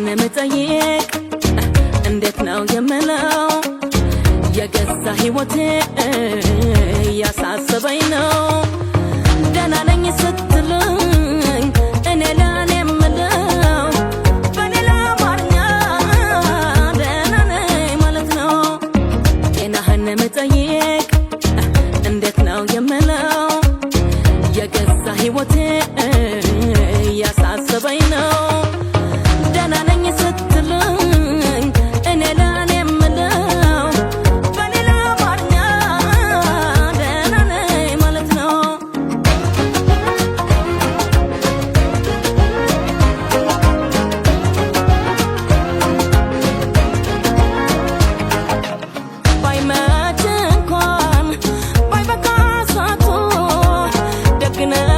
መጠየቅ እንዴት ነው የምለው የገዛ ህይወቴ ያሳሰበኝ ነው ደህና ነኝ ስትልኝ እኔ ለኔ የምለው በሌላ አማርኛ ደህና ነኝ ማለት ነው ጤናህን መጠየቅ እንዴት ነው የምለው የገዛ ህይወቴ ያሳሰበኝ ነው ደህና ነኝ ስትልኝ እኔ ለኔ የምለው በሌላ አማርኛ ደህና ነኝ ማለት ነው ባይመች እንኳን ባይበቃ ሰዓቱ ደግ ነው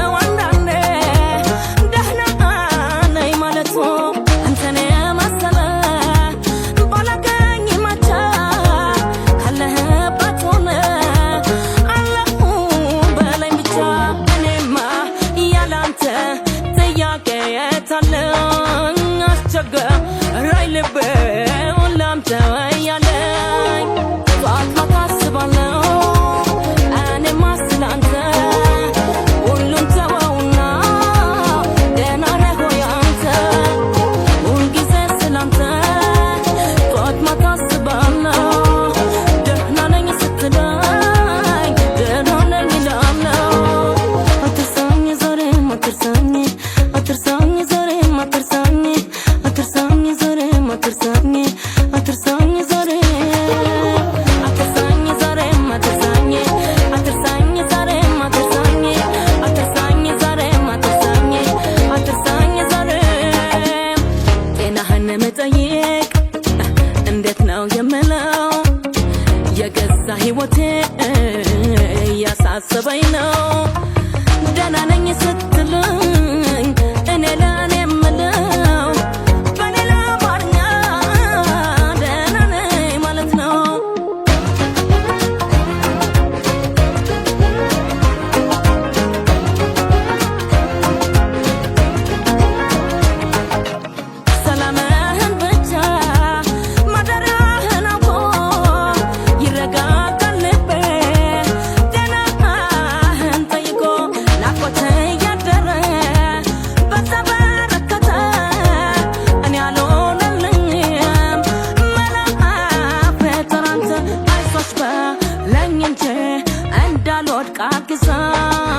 ህይወቴ ያሳሰበኝ ነው ደህና ነኝ ስትልኝ እኔ ለኔ የምለው በሌላ አማርኛ ደህና ነኝ ማለት ነው ሰላምህን ብቻ ማደራህን አውቆ Lord, God,